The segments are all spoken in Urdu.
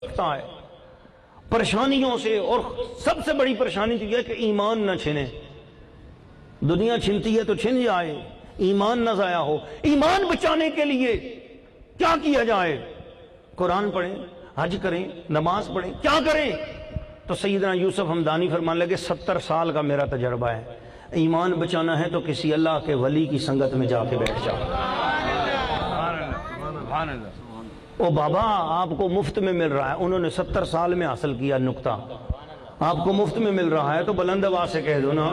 سکتا ہے پریشانیوں سے، اور سب سے بڑی پریشانی تو یہ ہے کہ ایمان نہ چھنے۔ دنیا چھنتی ہے تو چھن جائے، ایمان نہ ضائع ہو۔ ایمان بچانے کے لیے کیا کیا جائے؟ قرآن پڑھیں، حج کریں، نماز پڑھیں، کیا کریں؟ تو سیدنا یوسف ہمدانی فرمانے لگے 70 سال کا میرا تجربہ ہے، ایمان بچانا ہے تو کسی اللہ کے ولی کی سنگت میں جا کے بیٹھ جاؤ۔ او بابا آپ کو مفت میں مل رہا ہے، انہوں نے 70 سال میں حاصل کیا نکتہ، آپ کو مفت میں مل رہا ہے تو بلند آواز سے کہہ دو نا۔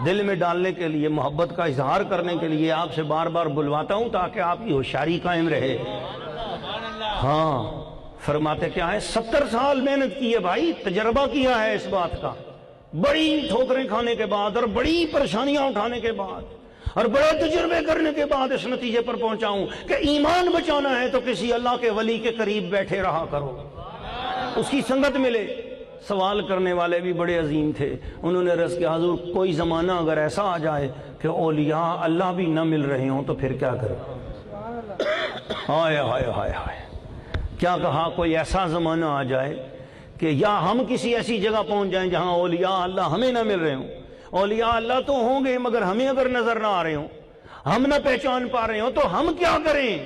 دل میں ڈالنے کے لیے، محبت کا اظہار کرنے کے لیے آپ سے بار بار بلواتا ہوں تاکہ آپ کی ہوشیاری قائم رہے۔ ہاں فرماتے کیا ہے، 70 سال محنت کی ہے بھائی، تجربہ کیا ہے اس بات کا، بڑی ٹھوکریں کھانے کے بعد اور بڑی پریشانیاں اٹھانے کے بعد اور بڑے تجربے کرنے کے بعد اس نتیجے پر پہنچا ہوں کہ ایمان بچانا ہے تو کسی اللہ کے ولی کے قریب بیٹھے رہا کرو، اس کی سنگت ملے۔ سوال کرنے والے بھی بڑے عظیم تھے، انہوں نے عرض کیا حضور کوئی زمانہ اگر ایسا آ جائے کہ اولیاء اللہ بھی نہ مل رہے ہوں تو پھر کیا کریں؟ ہائے ہائے ہائے ہائے، کیا کہا کوئی ایسا زمانہ آ جائے کہ یا ہم کسی ایسی جگہ پہنچ جائیں جہاں اولیاء اللہ ہمیں نہ مل رہے ہوں، اولیاء اللہ تو ہوں گے مگر ہمیں اگر نظر نہ آ رہے ہوں، ہم نہ پہچان پا رہے ہوں تو ہم کیا کریں؟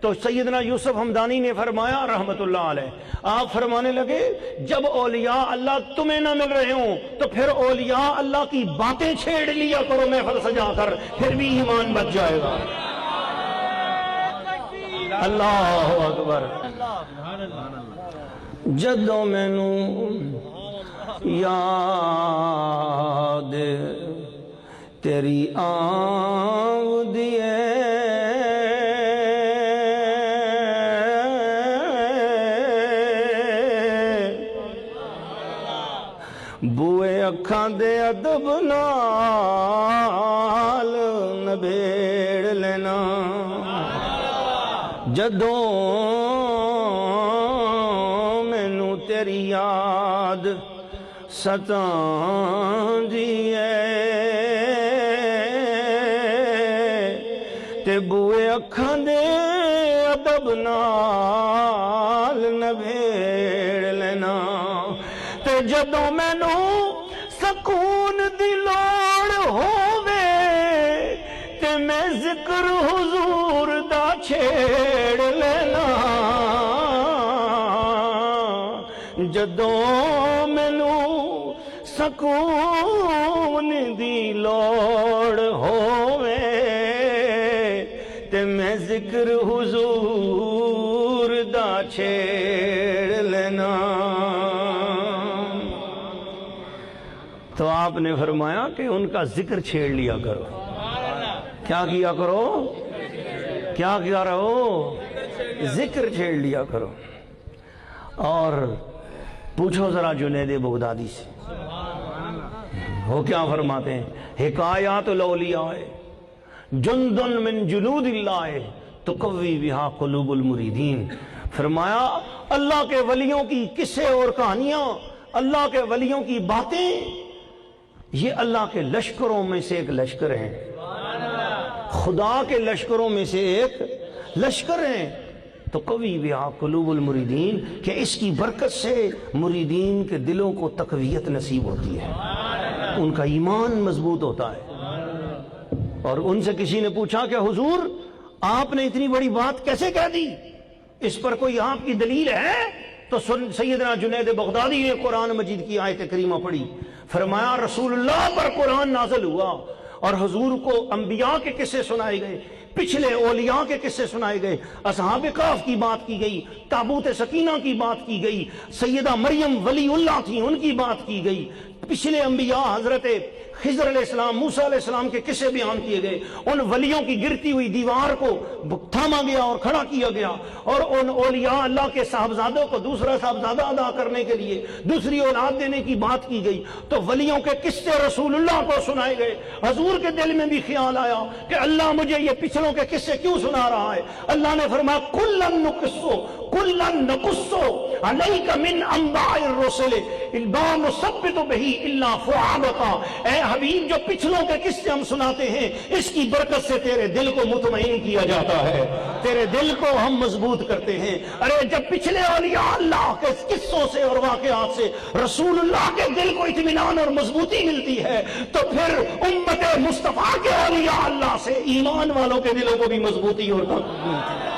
تو سیدنا یوسف ہمدانی نے فرمایا رحمت اللہ علیہ، آپ فرمانے لگے جب اولیاء اللہ تمہیں نہ مل رہے ہوں تو پھر اولیاء اللہ کی باتیں چھیڑ لیا کرو محفل سجا کر، پھر بھی ایمان بچ جائے گا۔ اللہ اکبر۔ جدوں مینوں یاد تیری آمدی بوئے اکھاں دے ادب نال نبھیڑ لینا، جدوں مینوں تیری یاد ستاندی ہے تے بوئے اکھاں دے ادب نال نبھیڑ لینا، تے جدوں مینوں سکون دی لوڑ ہووے تے میں ذکر حضور دا چھیڑ لینا، جدوں مینوں سکون دی لوڑ ہووے تے میں ذکر حضور دا چھیڑ لینا۔ تو آپ نے فرمایا کہ ان کا ذکر چھیڑ لیا کرو۔ کیا کیا کرو؟ کیا کیا رہو؟ ذکر چھیڑ لیا کرو۔ اور پوچھو ذرا جنید بغدادی سے، وہ کیا فرماتے ہیں؟ حکایات الاولیاء جندن من جنود اللہ تقوی بہا قلوب المریدین۔ فرمایا اللہ کے ولیوں کی قصے اور کہانیاں، اللہ کے ولیوں کی باتیں، یہ اللہ کے لشکروں میں سے ایک لشکر ہیں، خدا کے لشکروں میں سے ایک لشکر ہیں۔ تو قوی بہا قلوب المریدین، کہ اس کی برکت سے مریدین کے دلوں کو تقویت نصیب ہوتی ہے، ان کا ایمان مضبوط ہوتا ہے۔ اور ان سے کسی نے پوچھا کہ حضور آپ نے اتنی بڑی بات کیسے کہہ دی، اس پر کوئی آپ کی دلیل ہے؟ تو سیدنا جنید بغدادی نے قرآن مجید کی آیت کریمہ پڑھی، فرمایا رسول اللہ پر قرآن نازل ہوا اور حضور کو انبیاء کے قصے سنائے گئے، پچھلے اولیاء کے قصے سنائے گئے، اصحاب کہف کی بات کی گئی، تابوت سکینہ کی بات کی گئی، سیدہ مریم ولی اللہ تھی ان کی بات کی گئی، پچھلے انبیاء حضرت خضر علیہ السلام، موسیٰ علیہ السلام کے قصے بیان کیے گئے، ان ولیوں کی گرتی ہوئی دیوار کو تھاما گیا اور کھڑا کیا گیا، اور ان اولیاء اللہ کے صاحبزادوں کو دوسرا صاحبزادہ ادا کرنے کے لیے دوسری اولاد دینے کی بات کی گئی۔ تو ولیوں کے قصے رسول اللہ کو سنائے گئے۔ حضور کے دل میں بھی خیال آیا کہ اللہ مجھے یہ پچھلوں کے قصے کیوں سنا رہا ہے؟ اللہ نے فرمایا کُلًا نُقِصُّ، کُلًّا نَقُصُّ عَلَيْكَ مِنْ أَنْبَاءِ الرُّسُلِ مَا نُثَبِّتُ بِهِ إِلَّا فُؤَادَكَ، اے حبیب جو پچھلوں کے قصے ہم سناتے ہیں اس کی برکت سے تیرے دل کو مطمئن کیا جاتا ہے، تیرے دل کو ہم مضبوط کرتے ہیں۔ ارے جب پچھلے اولیاء اللہ کے قصوں سے اور واقعات سے رسول اللہ کے دل کو اطمینان اور مضبوطی ملتی ہے تو پھر امت مصطفیٰ کے اولیاء اللہ سے ایمان والوں کے دلوں کو بھی مضبوطی اور طاقت ملتی ہے۔